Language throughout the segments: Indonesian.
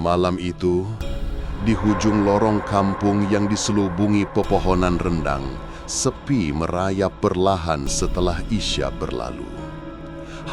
Malam itu, di hujung lorong kampung yang diselubungi pepohonan rendang, sepi merayap perlahan setelah Isya berlalu.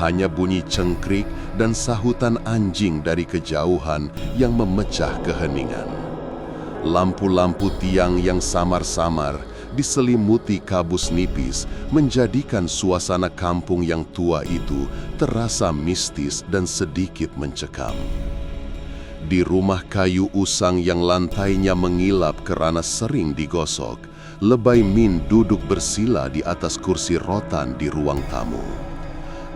Hanya bunyi cengkrik dan sahutan anjing dari kejauhan yang memecah keheningan. Lampu-lampu tiang yang samar-samar diselimuti kabus nipis menjadikan suasana kampung yang tua itu terasa mistis dan sedikit mencekam. Di rumah kayu usang yang lantainya mengilap kerana sering digosok, Lebay Min duduk bersila di atas kursi rotan di ruang tamu.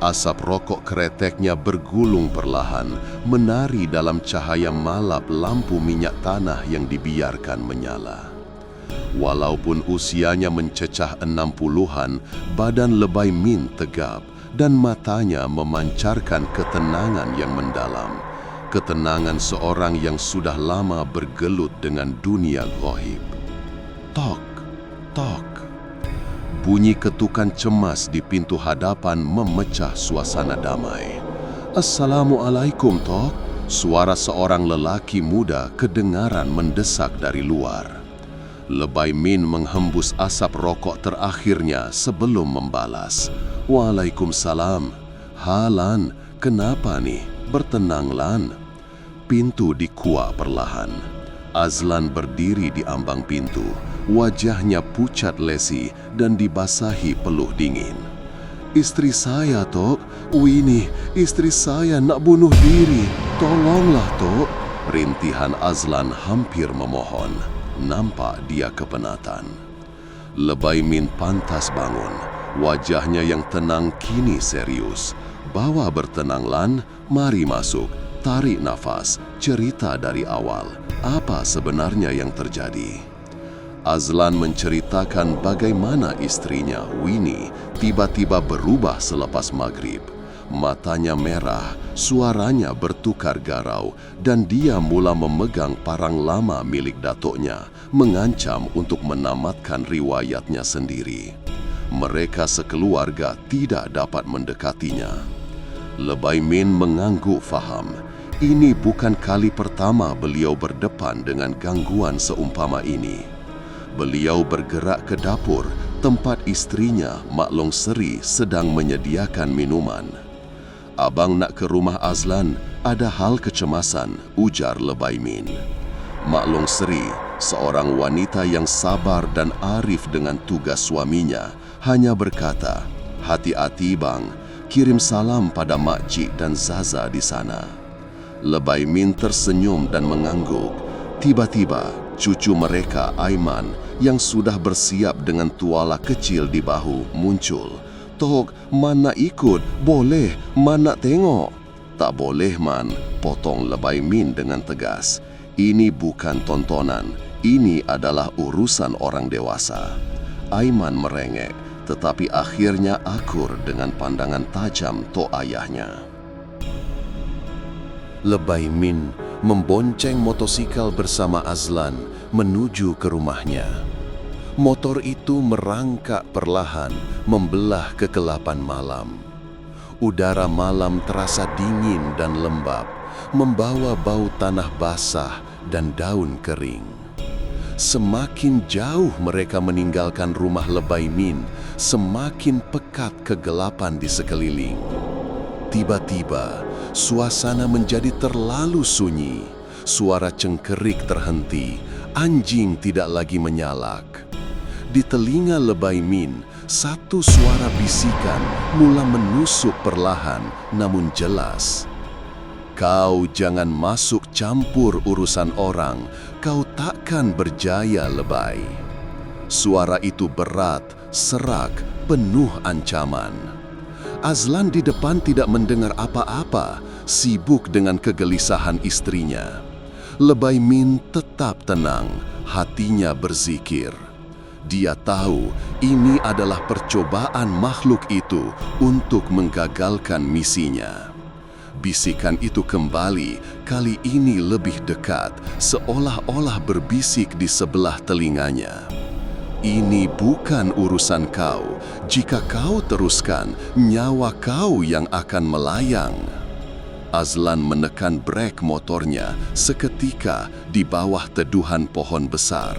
Asap rokok kreteknya bergulung perlahan, menari dalam cahaya malap lampu minyak tanah yang dibiarkan menyala. Walaupun usianya mencecah 60-an, badan Lebay Min tegap dan matanya memancarkan ketenangan yang mendalam. Ketenangan seorang yang sudah lama bergelut dengan dunia ghaib. Tok, tok. Bunyi ketukan cemas di pintu hadapan memecah suasana damai. Assalamualaikum, Tok. Suara seorang lelaki muda kedengaran mendesak dari luar. Lebay Min menghembus asap rokok terakhirnya sebelum membalas. Waalaikumsalam. Halan, kenapa nih? Bertenang, Lan. Pintu dikuak perlahan. Azlan berdiri di ambang pintu. Wajahnya pucat lesi dan dibasahi peluh dingin. Istri saya, Tok. Winnie, istri saya nak bunuh diri. Tolonglah, Tok. Rintihan Azlan hampir memohon. Nampak dia kepenatan. Lebay Min pantas bangun. Wajahnya yang tenang kini serius. Bawa bertenang, Lan. Mari masuk. Tarik nafas. Cerita dari awal. Apa sebenarnya yang terjadi? Azlan menceritakan bagaimana istrinya, Winnie, tiba-tiba berubah selepas maghrib. Matanya merah, suaranya bertukar garau, dan dia mula memegang parang lama milik datuknya, mengancam untuk menamatkan riwayatnya sendiri. Mereka sekeluarga tidak dapat mendekatinya. Lebay Min mengangguk faham. Ini bukan kali pertama beliau berdepan dengan gangguan seumpama ini. Beliau bergerak ke dapur, tempat istrinya, Mak Long Seri, sedang menyediakan minuman. Abang nak ke rumah Azlan, ada hal kecemasan, ujar Lebay Min. Mak Long Seri, seorang wanita yang sabar dan arif dengan tugas suaminya, hanya berkata, hati-hati bang, kirim salam pada Mak Cik dan Zaza di sana. Lebay Min tersenyum dan mengangguk. Tiba-tiba, cucu mereka, Aiman, yang sudah bersiap dengan tuala kecil di bahu, muncul. Tok, Man nak ikut? Boleh, Man nak tengok. Tak boleh, Man, potong Lebay Min dengan tegas. Ini bukan tontonan, ini adalah urusan orang dewasa. Aiman merengek, tetapi akhirnya akur dengan pandangan tajam tok ayahnya. Lebay Min membonceng motosikal bersama Azlan menuju ke rumahnya. Motor itu merangkak perlahan, membelah kegelapan malam. Udara malam terasa dingin dan lembab, membawa bau tanah basah dan daun kering. Semakin jauh mereka meninggalkan rumah Lebay Min, semakin pekat kegelapan di sekeliling. Tiba-tiba, suasana menjadi terlalu sunyi. Suara cengkerik terhenti, anjing tidak lagi menyalak. Di telinga Lebay Min, satu suara bisikan mula menusuk perlahan namun jelas. Kau jangan masuk campur urusan orang, kau takkan berjaya, Lebay. Suara itu berat, serak, penuh ancaman. Azlan di depan tidak mendengar apa-apa, sibuk dengan kegelisahan istrinya. Lebay Min tetap tenang, hatinya berzikir. Dia tahu ini adalah percobaan makhluk itu untuk menggagalkan misinya. Bisikan itu kembali, kali ini lebih dekat, seolah-olah berbisik di sebelah telinganya. Ini bukan urusan kau. Jika kau teruskan, nyawa kau yang akan melayang. Azlan menekan brek motornya seketika di bawah teduhan pohon besar.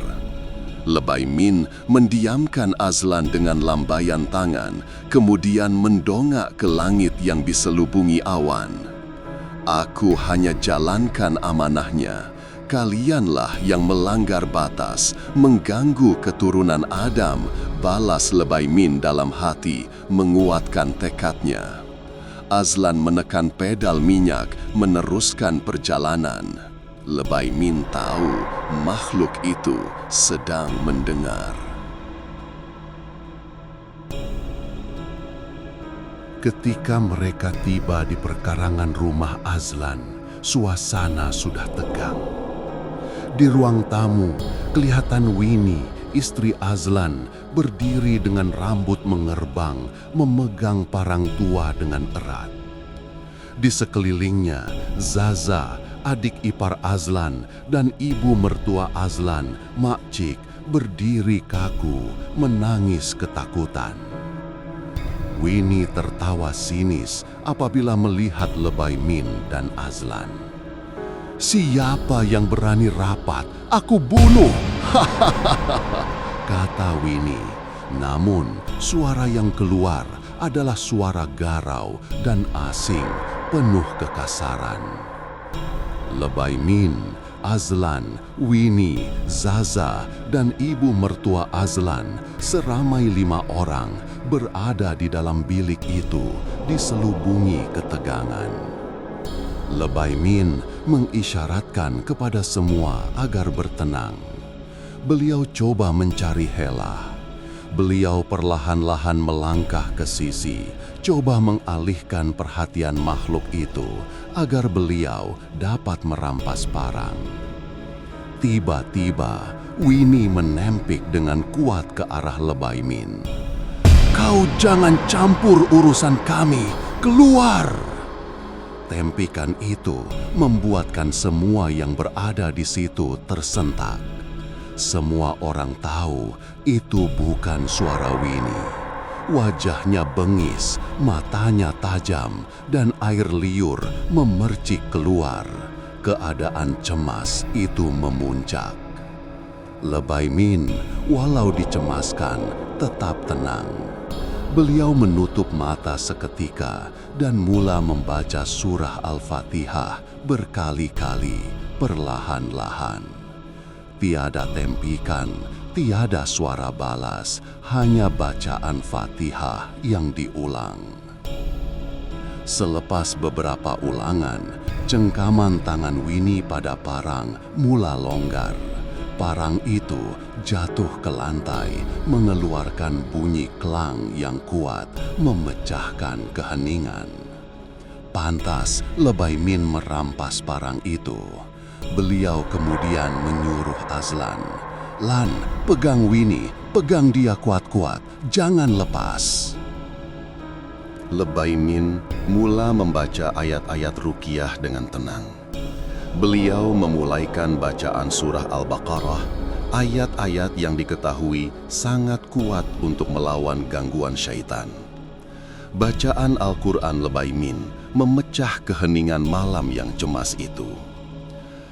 Lebay Min mendiamkan Azlan dengan lambaian tangan, kemudian mendongak ke langit yang diselubungi awan. Aku hanya jalankan amanahnya. Kalianlah yang melanggar batas, mengganggu keturunan Adam, balas Lebay Min dalam hati, menguatkan tekadnya. Azlan menekan pedal minyak, meneruskan perjalanan. Lebay Min tahu makhluk itu sedang mendengar. Ketika mereka tiba di perkarangan rumah Azlan, suasana sudah tegang. Di ruang tamu, kelihatan Winnie, istri Azlan, berdiri dengan rambut mengerbang, memegang parang tua dengan erat. Di sekelilingnya, Zaza, adik ipar Azlan, dan ibu mertua Azlan, Mak Cik, berdiri kaku, menangis ketakutan. Winnie tertawa sinis apabila melihat Lebay Min dan Azlan. "Siapa yang berani rapat, aku bunuh!" kata Winnie. Namun, suara yang keluar adalah suara garau dan asing, penuh kekasaran. Lebay Min, Azlan, Winnie, Zaza, dan ibu mertua Azlan, seramai 5 orang, berada di dalam bilik itu, diselubungi ketegangan. Lebay Min mengisyaratkan kepada semua agar bertenang. Beliau coba mencari Hela. Beliau perlahan-lahan melangkah ke sisi, coba mengalihkan perhatian makhluk itu agar beliau dapat merampas parang. Tiba-tiba, Winnie menempik dengan kuat ke arah Lebay Min. "Kau jangan campur urusan kami, keluar!" Tempikan itu membuatkan semua yang berada di situ tersentak. Semua orang tahu itu bukan suara Winnie. Wajahnya bengis, matanya tajam, dan air liur memercik keluar. Keadaan cemas itu memuncak. Lebay Min, walau dicemaskan, tetap tenang. Beliau menutup mata seketika dan mula membaca surah Al-Fatihah berkali-kali, perlahan-lahan. Tiada tempikan, tiada suara balas, hanya bacaan Fatihah yang diulang. Selepas beberapa ulangan, cengkaman tangan Winnie pada parang mula longgar. Parang itu jatuh ke lantai, mengeluarkan bunyi klang yang kuat, memecahkan keheningan. Pantas Lebay Min merampas parang itu. Beliau kemudian menyuruh Azlan, "Lan, pegang Winnie, pegang dia kuat-kuat, jangan lepas." Lebay Min mula membaca ayat-ayat ruqyah dengan tenang. Beliau memulaikan bacaan surah Al-Baqarah, ayat-ayat yang diketahui sangat kuat untuk melawan gangguan syaitan. Bacaan Al-Quran Lebay Min memecah keheningan malam yang cemas itu.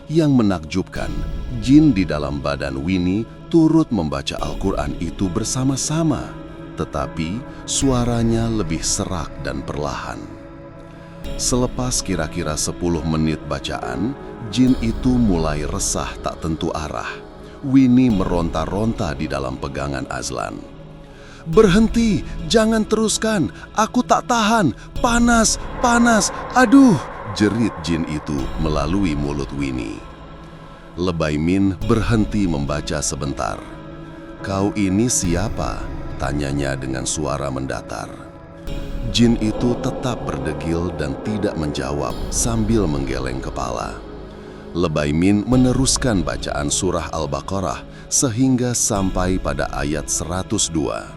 Yang menakjubkan, jin di dalam badan Winnie turut membaca Al-Quran itu bersama-sama, tetapi suaranya lebih serak dan perlahan. Selepas kira-kira 10 menit bacaan, jin itu mulai resah tak tentu arah. Winnie meronta-ronta di dalam pegangan Azlan. "Berhenti, jangan teruskan, aku tak tahan, panas, panas, aduh!" jerit jin itu melalui mulut Winnie. Lebay Min berhenti membaca sebentar. "Kau ini siapa?" tanyanya dengan suara mendatar. Jin itu tetap berdegil dan tidak menjawab sambil menggeleng kepala. Lebay Min meneruskan bacaan surah Al-Baqarah sehingga sampai pada ayat 102.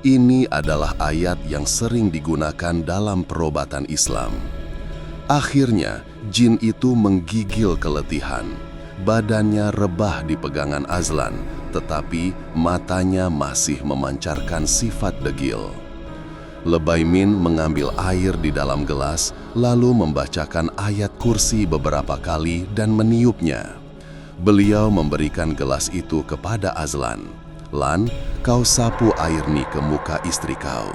Ini adalah ayat yang sering digunakan dalam perobatan Islam. Akhirnya, jin itu menggigil keletihan. Badannya rebah di pegangan Azlan, tetapi matanya masih memancarkan sifat degil. Lebay Min mengambil air di dalam gelas, lalu membacakan ayat kursi beberapa kali dan meniupnya. Beliau memberikan gelas itu kepada Azlan. "Lan, kau sapu air ni ke muka istri kau."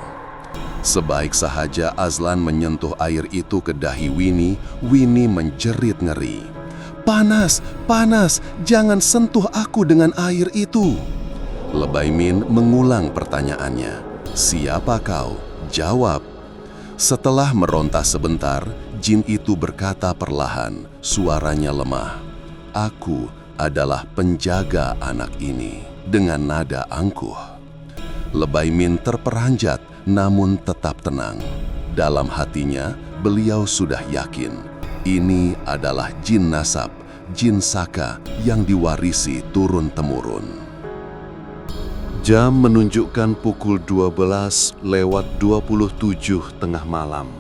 Sebaik sahaja Azlan menyentuh air itu ke dahi Winnie, Winnie menjerit ngeri. "Panas, panas, jangan sentuh aku dengan air itu." Lebaimin mengulang pertanyaannya. "Siapa kau? Jawab." Setelah meronta sebentar, jin itu berkata perlahan, suaranya lemah. "Aku adalah penjaga anak ini," dengan nada angkuh. Lebaimin terperanjat namun tetap tenang. Dalam hatinya, beliau sudah yakin ini adalah jin nasab, jin saka yang diwarisi turun-temurun. Jam menunjukkan pukul 12:27 tengah malam.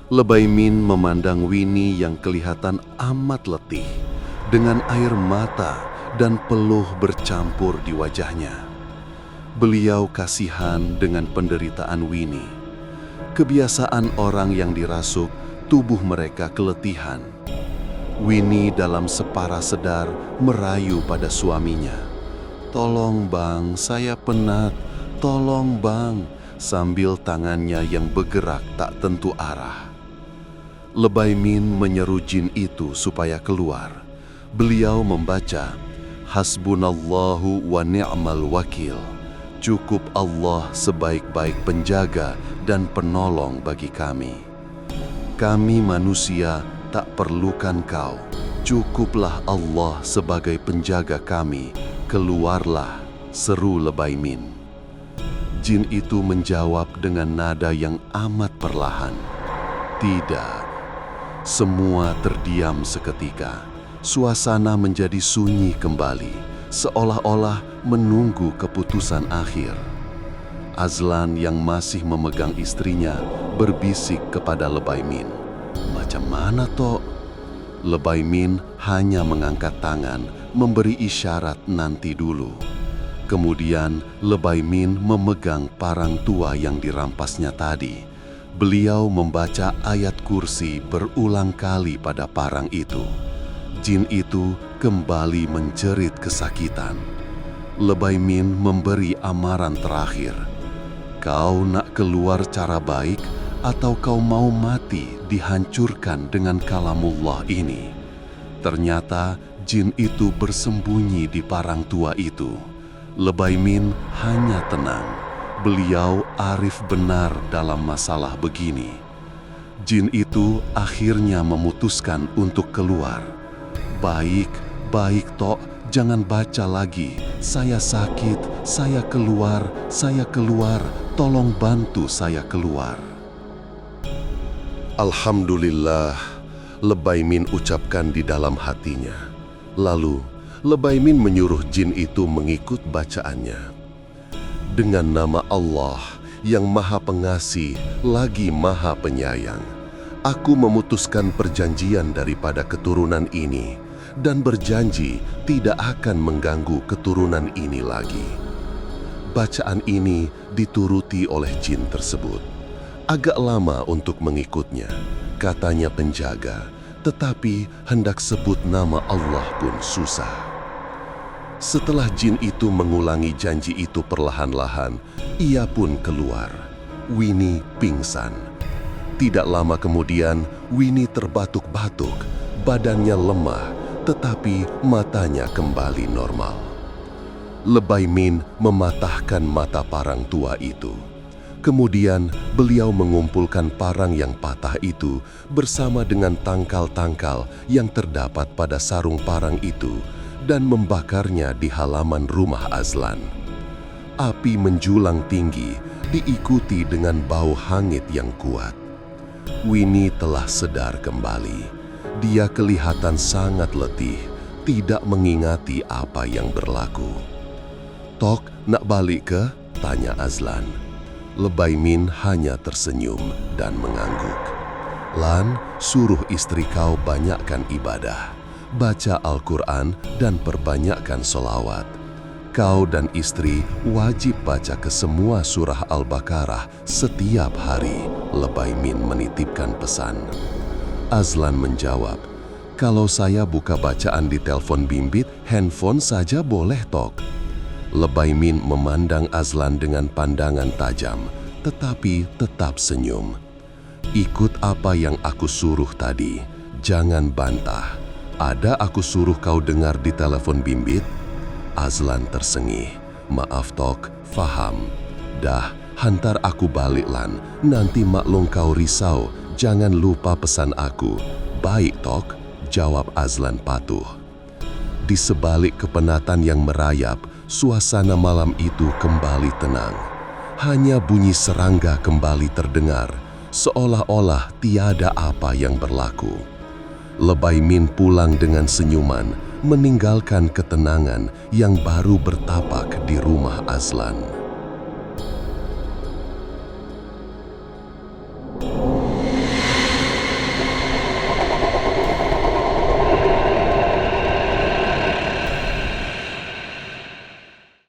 Lebaimin memandang Winnie yang kelihatan amat letih, dengan air mata dan peluh bercampur di wajahnya. Beliau kasihan dengan penderitaan Winnie. Kebiasaan orang yang dirasuk, tubuh mereka keletihan. Winnie dalam separa sedar merayu pada suaminya. "Tolong bang, saya penat. Tolong bang," sambil tangannya yang bergerak tak tentu arah. Lebaimin menyeru jin itu supaya keluar. Beliau membaca, "Hasbunallahu wa ni'mal wakil." Cukup Allah sebaik-baik penjaga dan penolong bagi kami. Kami manusia tak perlukan kau. Cukuplah Allah sebagai penjaga kami. Keluarlah, seru Lebaimin. Jin itu menjawab dengan nada yang amat perlahan. "Tidak." Semua terdiam seketika. Suasana menjadi sunyi kembali, seolah-olah menunggu keputusan akhir. Azlan yang masih memegang istrinya berbisik kepada Lebaimin. "Macam mana toh?" Lebaimin hanya mengangkat tangan, memberi isyarat nanti dulu. Kemudian Lebaimin memegang parang tua yang dirampasnya tadi. Beliau membaca ayat kursi berulang kali pada parang itu. Jin itu kembali menjerit kesakitan. Lebaimin memberi amaran terakhir. "Kau nak keluar cara baik atau kau mau mati dihancurkan dengan kalamullah ini?" Ternyata jin itu bersembunyi di parang tua itu. Lebaimin hanya tenang. Beliau arif benar dalam masalah begini. Jin itu akhirnya memutuskan untuk keluar. "Baik, baik Tok, jangan baca lagi. Saya sakit, saya keluar, tolong bantu saya keluar." "Alhamdulillah," Lebaimin ucapkan di dalam hatinya. Lalu, Lebaimin menyuruh jin itu mengikut bacaannya. "Dengan nama Allah yang Maha Pengasih lagi Maha Penyayang, aku memutuskan perjanjian daripada keturunan ini dan berjanji tidak akan mengganggu keturunan ini lagi." Bacaan ini dituruti oleh jin tersebut. Agak lama untuk mengikutnya, katanya penjaga, tetapi hendak sebut nama Allah pun susah. Setelah jin itu mengulangi janji itu perlahan-lahan, ia pun keluar. Winnie pingsan. Tidak lama kemudian, Winnie terbatuk-batuk, badannya lemah, tetapi matanya kembali normal. Lebaimin mematahkan mata parang tua itu. Kemudian beliau mengumpulkan parang yang patah itu bersama dengan tangkal-tangkal yang terdapat pada sarung parang itu dan membakarnya di halaman rumah Azlan. Api menjulang tinggi, diikuti dengan bau hangit yang kuat. Winnie telah sedar kembali. Dia kelihatan sangat letih, tidak mengingati apa yang berlaku. "Tok, nak balik ke?" tanya Azlan. Lebaimin hanya tersenyum dan mengangguk. "Lan, suruh istri kau banyakkan ibadah, baca Al-Quran dan perbanyakkan solawat. Kau dan istri wajib baca ke semua surah Al-Baqarah setiap hari, Lebay Min menitipkan pesan. Azlan menjawab, kalau saya buka bacaan di telepon bimbit, handphone saja boleh tok. Lebay Min memandang Azlan dengan pandangan tajam, tetapi tetap senyum. Ikut apa yang aku suruh tadi, jangan bantah. Ada aku suruh kau dengar di telepon bimbit? Azlan tersengih. Maaf tok, faham. Dah, hantar aku balik lan. Nanti maklum kau risau, jangan lupa pesan aku. Baik tok, jawab Azlan patuh. Di sebalik kepenatan yang merayap, suasana malam itu kembali tenang. Hanya bunyi serangga kembali terdengar, seolah-olah tiada apa yang berlaku. Lebay Min pulang dengan senyuman, meninggalkan ketenangan yang baru bertapak di rumah Azlan.